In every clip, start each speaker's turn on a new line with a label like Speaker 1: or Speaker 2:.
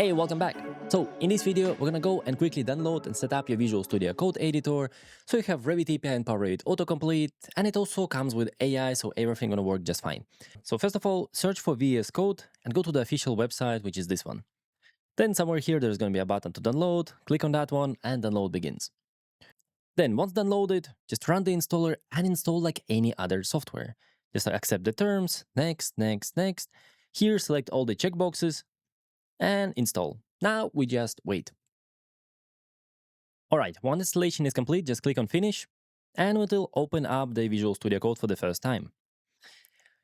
Speaker 1: Hey, welcome back. So in this video, we're gonna go and quickly download and set up your Visual Studio Code editor. So you have Revit API and pyRevit Autocomplete, and it also comes with AI, so everything gonna work just fine. So first of all, search for VS Code and go to the official website, which is this one. Then somewhere here, there's gonna be a button to download. Click on that one and download begins. Then once downloaded, just run the installer and install like any other software. Just accept the terms, next, next, next. Here, select all the checkboxes and install. Now we just wait. All right, once installation is complete, just click on finish and it will open up the Visual Studio Code for the first time.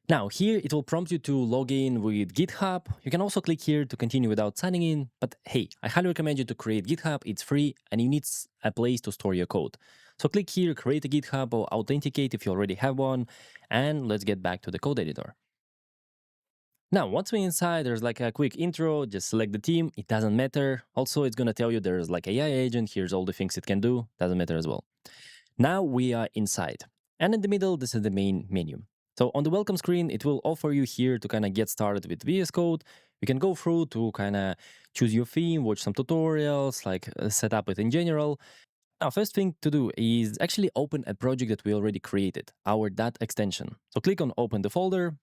Speaker 1: Now here it will prompt you to log in with GitHub. You can also click here to continue without signing in, but hey, I highly recommend you to create GitHub. It's free and you need a place to store your code. So click here, create a GitHub or authenticate if you already have one, and let's get back to the code editor. Now, once we're inside, there's like a quick intro, just select the team, it doesn't matter. Also, it's gonna tell you there's like AI agent, here's all the things it can do, doesn't matter as well. Now we are inside. And in the middle, this is the main menu. So on the welcome screen, it will offer you here to kind of get started with VS Code. You can go through to kind of choose your theme, watch some tutorials, like set up it in general. Now, first thing to do is actually open a project that we already created, our .dat extension. So click on open the folder,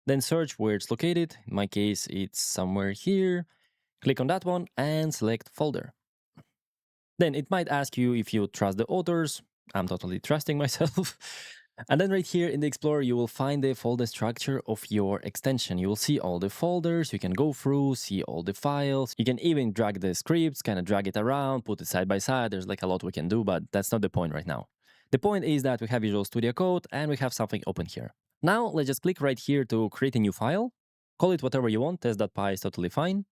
Speaker 1: then search where it's located. In my case, it's somewhere here. Click on that one and select folder. Then it might ask you if you trust the authors. I'm totally trusting myself. And then right here in the Explorer, you will find the folder structure of your extension. You will see all the folders. You can go through, see all the files. You can even drag the scripts, kind of drag it around, put it side by side. There's like a lot we can do, but that's not the point right now. The point is that we have Visual Studio Code and we have something open here. Now let's just click right here to create a new file. Call it whatever you want, test.py is totally fine.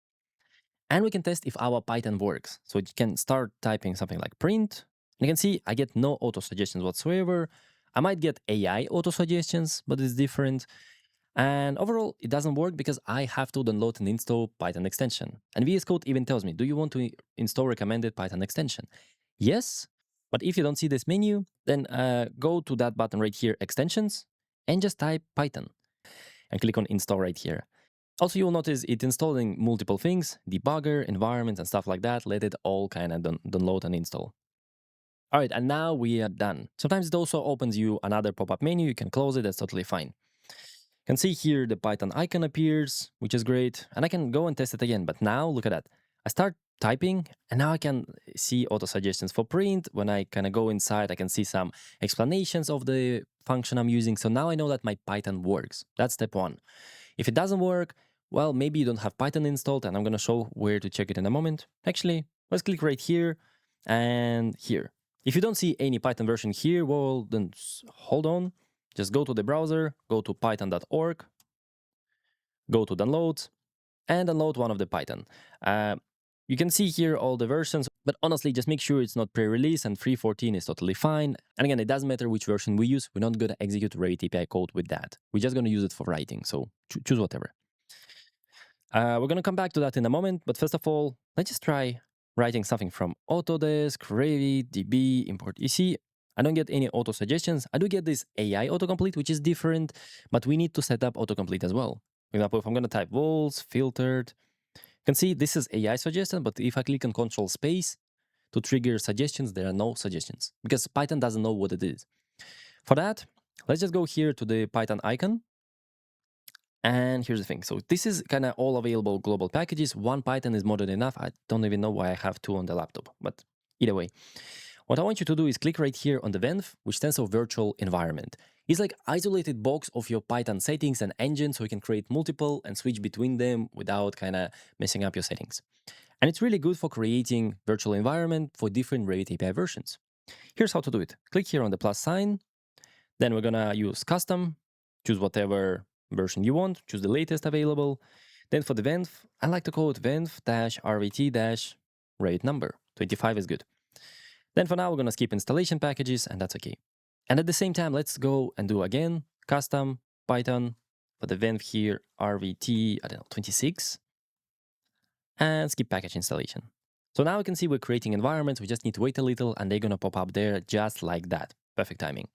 Speaker 1: And we can test if our Python works. So you can start typing something like print. And you can see I get no auto suggestions whatsoever. I might get AI auto suggestions, but it's different. And overall, it doesn't work because I have to download and install Python extension. And VS Code even tells me, do you want to install recommended Python extension? Yes, but if you don't see this menu, then go to that button right here, extensions, and just type Python and click on install right here. Also, you'll notice it installing multiple things, debugger, environments, and stuff like that. Let it all kind of download and install. All right, and now we are done. Sometimes it also opens you another pop-up menu. You can close it, that's totally fine. You can see here the Python icon appears, which is great. And I can go and test it again, but now look at that. I start typing and now I can see auto suggestions for print. When I kind of go inside, I can see some explanations of the function I'm using. So now I know that my Python works. That's step one. If it doesn't work, well, maybe you don't have Python installed, and I'm going to show where to check it in a moment. Actually, let's click right here and here. If you don't see any Python version here, well, then hold on. Just go to the browser, go to python.org, go to downloads, and download one of the Python. You can see here all the versions, but honestly, just make sure it's not pre-release, and 3.14 is totally fine. And again, it doesn't matter which version we use. We're not going to execute Revit API code with that. We're just going to use it for writing, so choose whatever. We're going to come back to that in a moment, but first of all, let's just try writing something from Autodesk, Revit, DB, import EC. I don't get any auto suggestions. I do get this AI autocomplete, which is different, but we need to set up autocomplete as well. For example, if I'm going to type walls, filtered, you can see this is AI suggestion, but if I click on Control Space to trigger suggestions, there are no suggestions because Python doesn't know what it is. For that, let's just go here to the Python icon. And here's the thing. So this is kind of all available global packages. One Python is more than enough. I don't even know why I have two on the laptop, but either way. What I want you to do is click right here on the venv, which stands for virtual environment. It's like isolated box of your Python settings and engine, so you can create multiple and switch between them without kind of messing up your settings. And it's really good for creating virtual environment for different Revit API versions. Here's how to do it. Click here on the plus sign. Then we're gonna use custom, choose whatever version you want, choose the latest available. Then for the venv, I like to call it venv-rvt-rate number. 25 is good. Then for now, we're going to skip installation packages, and that's okay. And at the same time, let's go and do again, custom, Python, for the venv here, rvt, I don't know, 26, and skip package installation. So now we can see we're creating environments. We just need to wait a little, and they're going to pop up there just like that. Perfect timing.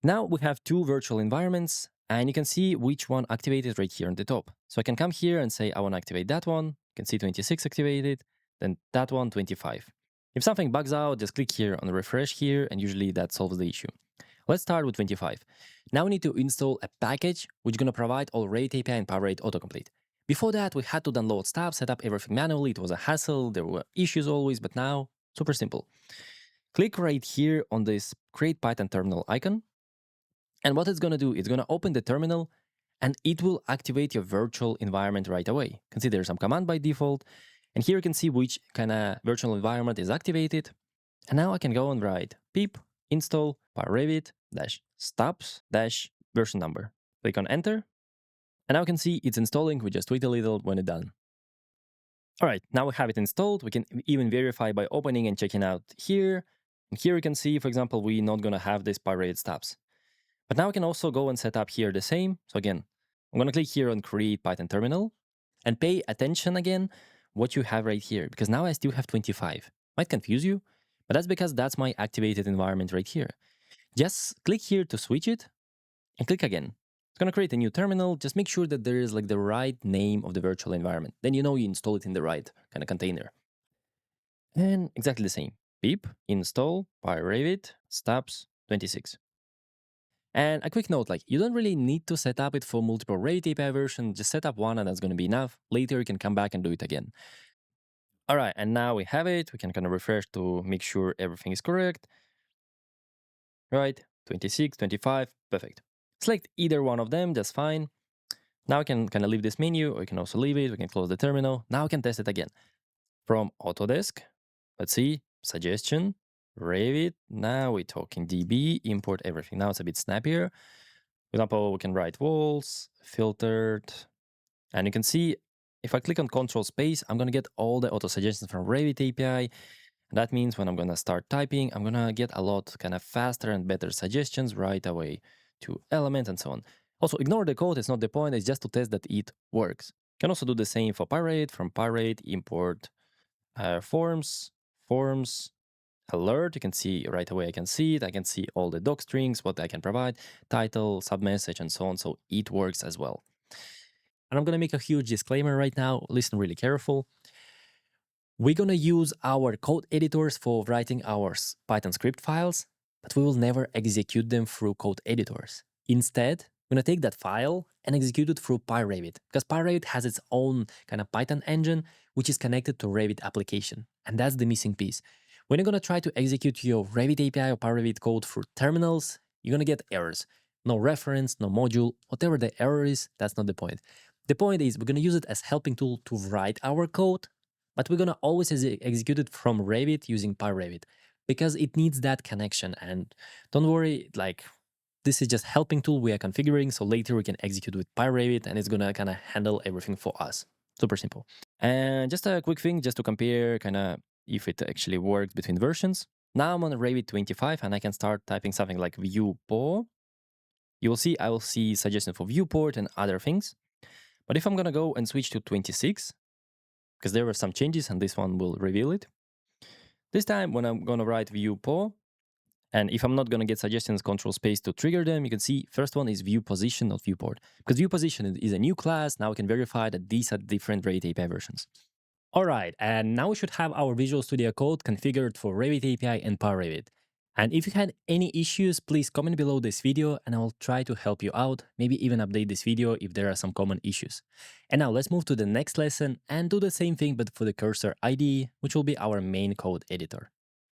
Speaker 1: Now we have two virtual environments, and you can see which one activated right here on the top. So I can come here and say, I want to activate that one. You can see 26 activated, then that one 25. If something bugs out, just click here on refresh here, and usually that solves the issue. Let's start with 25. Now we need to install a package which is going to provide all Revit API and Revit Autocomplete. Before that, we had to download stuff, set up everything manually. It was a hassle. There were issues always, but now super simple. Click right here on this Create Python Terminal icon. And what it's going to do, it's going to open the terminal and it will activate your virtual environment right away. You can see there's some command by default. And here you can see which kind of virtual environment is activated. And now I can go and write pip install pyRevit -stops -version number. Click on enter. And now you can see it's installing. We just wait a little when it's done. All right, now we have it installed. We can even verify by opening and checking out here. And here you can see, for example, we're not going to have this pyRevit stops. But now I can also go and set up here the same. So again, I'm going to click here on Create Python Terminal and pay attention again what you have right here, because now I still have 25. Might confuse you, but that's because that's my activated environment right here. Just click here to switch it and click again. It's going to create a new terminal. Just make sure that there is like the right name of the virtual environment. Then you know you install it in the right kind of container. And exactly the same. Pip install pyRevit stops 26. And a quick note, like you don't really need to set up it for multiple Revit API versions, just set up one and that's going to be enough. Later you can come back and do it again. All right, and now we have it. We can kind of refresh to make sure everything is correct. Right, 26, 25, perfect. Select either one of them, that's fine. Now I can kind of leave this menu, or you can also leave it. We can close the terminal. Now I can test it again. From Autodesk, let's see, suggestion, Revit. Now we're talking DB, import everything. Now it's a bit snappier. For example, we can write walls, filtered, and you can see if I click on Control Space, I'm going to get all the auto suggestions from Revit API. And that means when I'm going to start typing, I'm going to get a lot kind of faster and better suggestions right away to elements and so on. Also, ignore the code. It's not the point. It's just to test that it works. You can also do the same for pyRevit. From pyRevit, import forms, alert. You can see right away, I can see it. I can see all the doc strings, what I can provide, title, submessage, and so on. So it works as well. And I'm going to make a huge disclaimer right now. Listen really careful. We're going to use our code editors for writing our Python script files, but we will never execute them through code editors. Instead, we're going to take that file and execute it through pyRevit, because pyRevit has its own kind of Python engine, which is connected to Revit application. And that's the missing piece. When you're going to try to execute your Revit API or pyRevit code through terminals, you're going to get errors. No reference, no module, whatever the error is, that's not the point. The point is we're going to use it as helping tool to write our code, but we're going to always execute it from Revit using pyRevit because it needs that connection. And don't worry, like this is just helping tool we are configuring. So later we can execute with pyRevit and it's going to kind of handle everything for us. Super simple. And just a quick thing, just to compare kind of if it actually works between versions. Now I'm on Revit 25 and I can start typing something like viewport. You will see, I will see suggestions for viewport and other things. But if I'm going to go and switch to 26, because there were some changes and this one will reveal it. This time when I'm going to write viewport, and if I'm not going to get suggestions, Control Space to trigger them, you can see first one is view position, not viewport. Because view position is a new class. Now we can verify that these are different Revit API versions. All right, and now we should have our Visual Studio Code configured for Revit API and pyRevit. And if you had any issues, please comment below this video and I will try to help you out, maybe even update this video if there are some common issues. And now let's move to the next lesson and do the same thing but for the cursor IDE, which will be our main code editor.